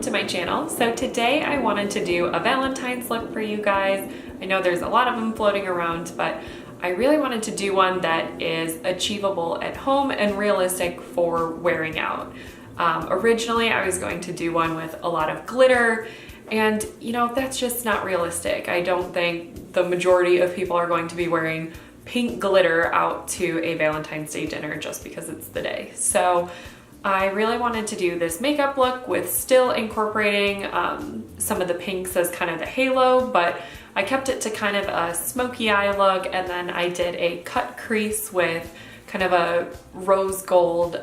to my channel. So today I wanted to do a Valentine's look for you guys. I know there's a lot of them floating around, but I really wanted to do one that is achievable at home and realistic for wearing out. Originally I was going to do one with a lot of glitter, and you know, that's just not realistic. I don't think the majority of people are going to be wearing pink glitter out to a Valentine's Day dinner just because it's the day. So I really wanted to do this makeup look with still incorporating some of the pinks as kind of the halo, but I kept it to kind of a smoky eye look, and then I did a cut crease with kind of a rose gold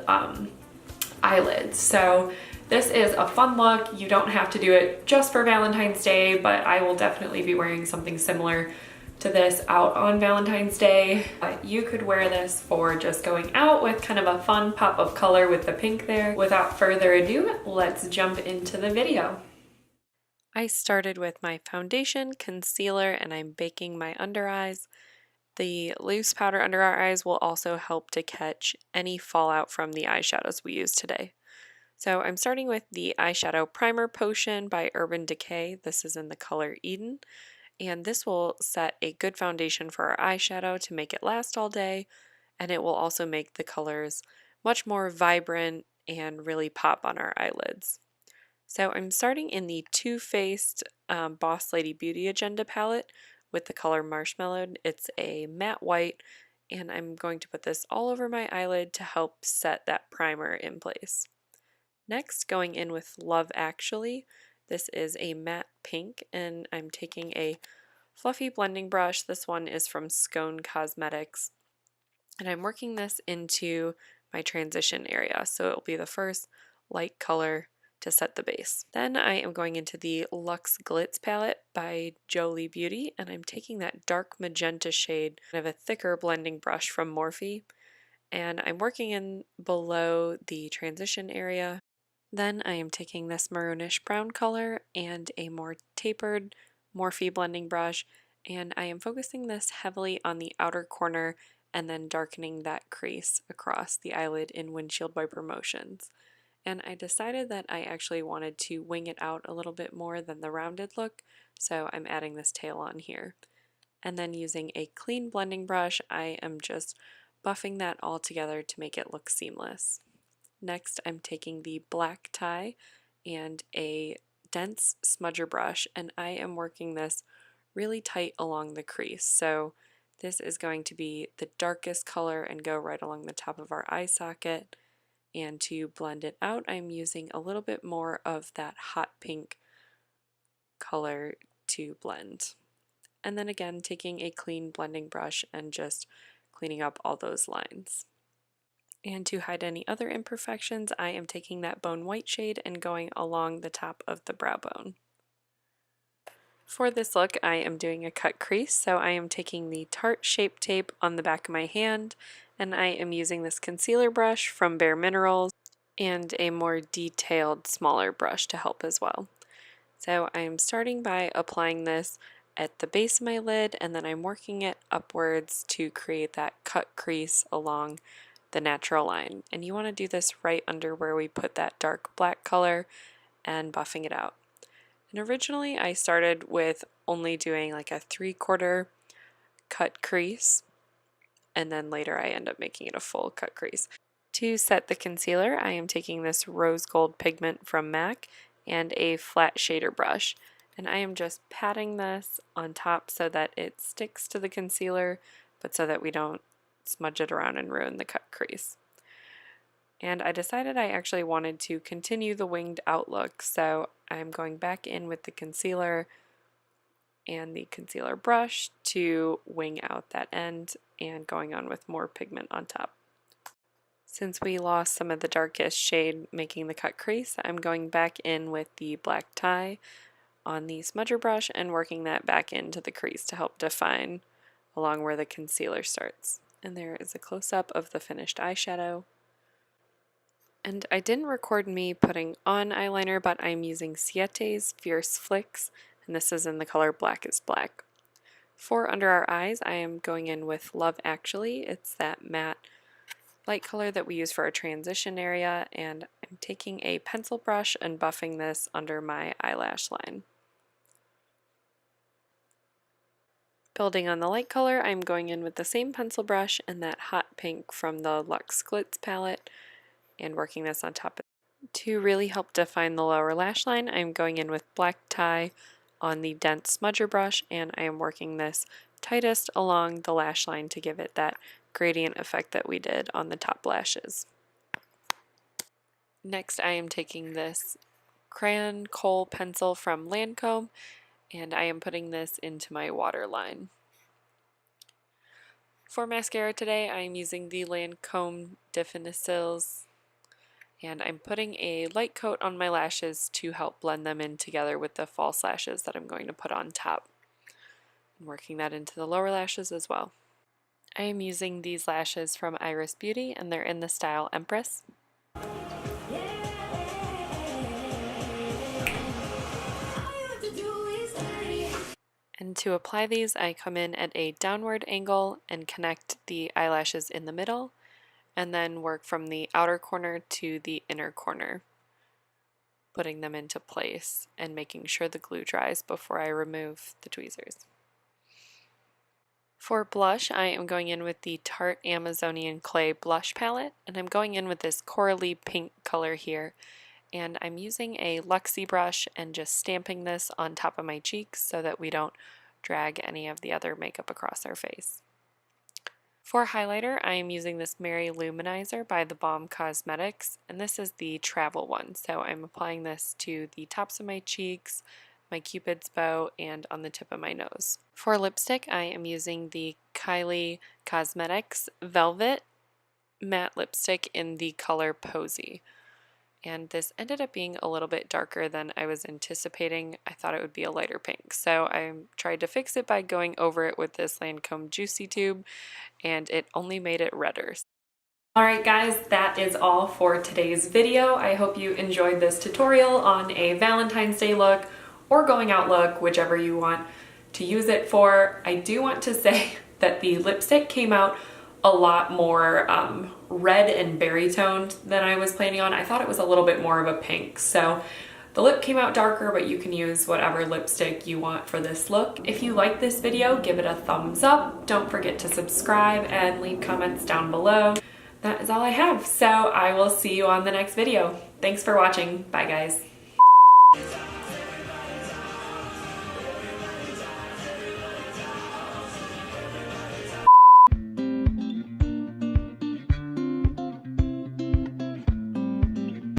eyelid. So this is a fun look. You don't have to do it just for Valentine's Day, but I will definitely be wearing something similar to this out on Valentine's Day. But you could wear this for just going out with kind of a fun pop of color with the pink there. Without further ado, let's jump into the video. I started with my foundation, concealer, and I'm baking my under eyes. The loose powder under our eyes will also help to catch any fallout from the eyeshadows we use today. So I'm starting with the eyeshadow primer potion by Urban Decay. This is in the color Eden. And this will set a good foundation for our eyeshadow to make it last all day, and it will also make the colors much more vibrant and really pop on our eyelids. So I'm starting in the Too Faced Boss Lady Beauty Agenda palette with the color Marshmallow. It's a matte white, and I'm going to put this all over my eyelid to help set that primer in place. Next, going in with Love Actually. This is a matte pink, and I'm taking a fluffy blending brush. This one is from Scone Cosmetics, and I'm working this into my transition area, so it will be the first light color to set the base. Then I am going into the Luxe Glitz palette by Jolie Beauty, and I'm taking that dark magenta shade, kind of a thicker blending brush from Morphe, and I'm working in below the transition area. Then I am taking this maroonish brown color and a more tapered Morphe blending brush, and I am focusing this heavily on the outer corner and then darkening that crease across the eyelid in windshield wiper motions. And I decided that I actually wanted to wing it out a little bit more than the rounded look, so I'm adding this tail on here. And then using a clean blending brush, I am just buffing that all together to make it look seamless. Next, I'm taking the black tie and a dense smudger brush, and I am working this really tight along the crease. So this is going to be the darkest color and go right along the top of our eye socket. And to blend it out, I'm using a little bit more of that hot pink color to blend. And then again, taking a clean blending brush and just cleaning up all those lines. And to hide any other imperfections, I am taking that bone white shade and going along the top of the brow bone. For this look, I am doing a cut crease, so I am taking the Tarte Shape Tape on the back of my hand, and I am using this concealer brush from Bare Minerals and a more detailed, smaller brush to help as well. So I am starting by applying this at the base of my lid, and then I'm working it upwards to create that cut crease along the natural line. And you want to do this right under where we put that dark black color and buffing it out. And originally I started with only doing like a 3/4 cut crease, and then later I end up making it a full cut crease. To set the concealer, I am taking this rose gold pigment from MAC and a flat shader brush, and I am just patting this on top so that it sticks to the concealer, but so that we don't smudge it around and ruin the cut crease. And I decided I actually wanted to continue the winged out look, so I'm going back in with the concealer and the concealer brush to wing out that end and going on with more pigment on top. Since we lost some of the darkest shade making the cut crease, I'm going back in with the black tie on the smudger brush and working that back into the crease to help define along where the concealer starts. And there is a close-up of the finished eyeshadow. And I didn't record me putting on eyeliner, but I'm using Ciate's Fierce Flicks, and this is in the color Black is Black. For under our eyes, I am going in with Love Actually. It's that matte light color that we use for our transition area, and I'm I'm taking a pencil brush and buffing this under my eyelash line. Building on the light color, I'm going in with the same pencil brush and that hot pink from the Luxe Glitz palette and working this on top of it. To really help define the lower lash line, I'm going in with black tie on the dense smudger brush, and I am working this tightest along the lash line to give it that gradient effect that we did on the top lashes. Next, I am taking this crayon kohl pencil from Lancome, and I am putting this into my waterline. For mascara today, I am using the Lancome Definicils, and I'm putting a light coat on my lashes to help blend them in together with the false lashes that I'm going to put on top. I'm working that into the lower lashes as well. I am using these lashes from Iris Beauty, and they're in the style Empress. And to apply these, I come in at a downward angle and connect the eyelashes in the middle, and then work from the outer corner to the inner corner, putting them into place and making sure the glue dries before I remove the tweezers. For blush, I am going in with the Tarte Amazonian Clay Blush Palette, and I'm going in with this corally pink color here. And I'm using a Luxie brush and just stamping this on top of my cheeks so that we don't drag any of the other makeup across our face. For highlighter, I am using this Mary Luminizer by The Balm Cosmetics, and this is the travel one. So I'm applying this to the tops of my cheeks, my Cupid's bow, and on the tip of my nose. For lipstick, I am using the Kylie Cosmetics Velvet Matte Lipstick in the color Posie. And this ended up being a little bit darker than I was anticipating. I thought it would be a lighter pink. So I tried to fix it by going over it with this Lancome Juicy Tube, and it only made it redder. Alright guys, that is all for today's video. I hope you enjoyed this tutorial on a Valentine's Day look or going out look, whichever you want to use it for. I do want to say that the lipstick came out a lot more red and berry toned than I was planning on. I thought it was a little bit more of a pink. So the lip came out darker, but you can use whatever lipstick you want for this look. If you like this video, give it a thumbs up. Don't forget to subscribe and leave comments down below. That is all I have. So I will see you on the next video. Thanks for watching. Bye guys.